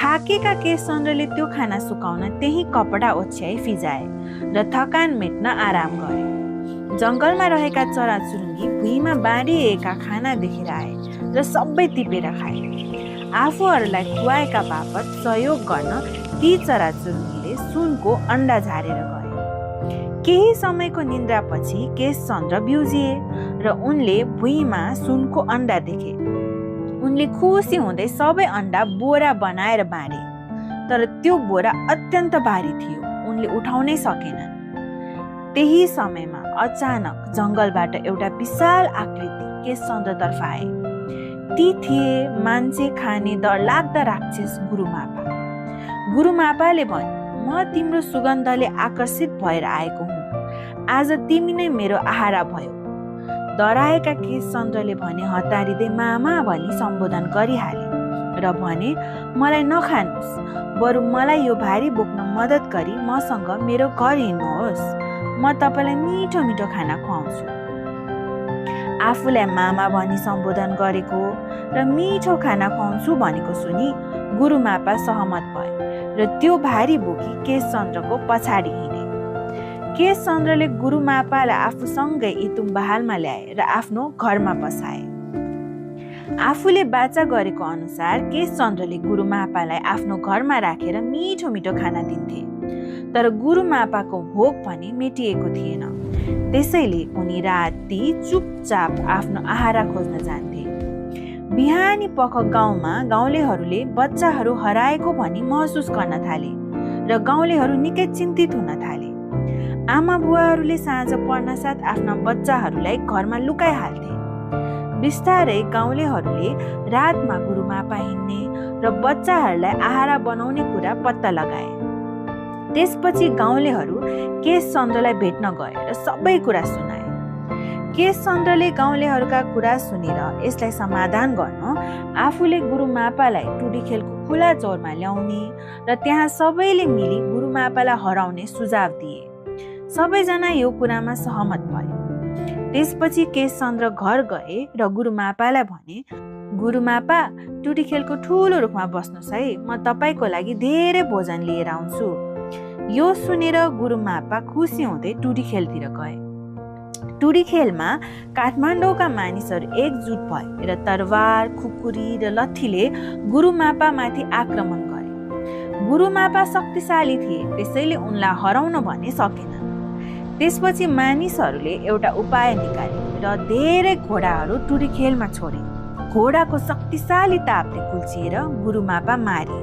थाकेका केशचन्द्रले त्यो खाना सुकाउन त्यही कपडा ओछ्याई फिजाए र थकान मेट्न आराम गरे। जङ्गलमा रहेका चराचुरुङ्गी भुइँमा बाँडिएका खाना देखेर आए र सबै टिपेर खाए। आफूहरूलाई खुवाएका बापत सहयोग गर्न ती चराचुरुङ्गीले सुनको अन्डा झारेर गए। केही समयको निन्द्रापछि केशचन्द्र बिउजिए र उनले भुइँमा सुनको अन्डा देखे। उनले खुसी हुँदै सबै अन्डा बोरा बनाएर बाँडे, तर त्यो बोरा अत्यन्त भारी थियो, उनले उठाउनै सकेनन्। त्यही समयमा अचानक जङ्गलबाट एउटा विशाल आकृति केशचन्द्रतर्फ आए। ती थिए मान्छे खाने डरलाग्दा राक्षस गुरुमापा। गुरुमापाले भने, म तिम्रो सुगन्धले आकर्षित भएर आएको हुँ, आज तिमी नै मेरो आहारा भयो। डराएका केशचन्द्रले भने हतारिँदै मामा भनी सम्बोधन गरिहाले र भने, मलाई नखानुहोस्, बरु मलाई यो भारी बोक्न मद्दत गरी मसँग मेरो घर हिँड्नुहोस्, म तपाईँलाई मिठो मिठो खाना खुवाउँछु। आफूलाई मामा भनी सम्बोधन गरेको र मिठो खाना खुवाउँछु भनेको सुनि गुरुमापा सहमत भए र त्यो भारी बोकी केशचन्द्रको पछाडि हिँडे। केशचन्द्रले गुरुमापालाई आफूसँगै इतुम्बहालमा ल्याए र आफ्नो घरमा बसाए। आफूले बाचा गरेको अनुसार केशचन्द्रले गुरुमापालाई आफ्नो घरमा राखेर मिठो मिठो खाना दिन्थे, तर गुरुमापाको भोक भने मेटिएको थिएन। त्यसैले उनी राति चुपचाप आफ्नो आहारा खोज्न जान्थे। बिहानी पख गाउँमा गाउँलेहरूले बच्चाहरू हराएको भनी महसुस गर्न थाले र गाउँलेहरू निकै चिन्तित हुन थाले। आमा बुवाहरूले साँझ पर्न साथ आफ्ना बच्चाहरूलाई घरमा लुकाइहाल्थे। बिस्तारै गाउँलेहरूले रातमा गुरुमापा हिँड्ने र बच्चाहरूलाई आहारा बनाउने कुरा पत्ता लगाए। त्यसपछि गाउँलेहरू केशचन्द्रलाई भेट्न गए र सबै कुरा सुनाए। केशचन्द्रले गाउँलेहरूका कुरा सुनेर यसलाई समाधान गर्न आफूले गुरुमापालाई टुडी खेलको खुला चौरमा ल्याउने र त्यहाँ सबैले मिली गुरुमापालाई हराउने सुझाव दिए। सबैजना यो कुरामा सहमत भए। त्यसपछि केशचन्द्र घर गए र गुरुमापालाई भने, गुरुमापा, टुडी खेलको ठुलो रुखमा बस्नुहोस् है, म तपाईँको लागि धेरै भोजन लिएर आउँछु। यो सुनेर गुरुमापा खुसी हुँदै टुडी खेलतिर गए। टुडी खेलमा काठमाडौँका मानिसहरू एकजुट भए र तरवार, खुकुरी र लट्ठीले गुरुमापामाथि आक्रमण गरे। गुरुमापा शक्तिशाली थिए, त्यसैले उनलाई हराउन भने सकेनन्। त्यसपछि मानिसहरूले एउटा उपाय निकाले र धेरै घोडाहरू टुडी खेलमा छोडे। घोडाको शक्तिशाली तापले कुल्चिएर गुरुमापा मारे।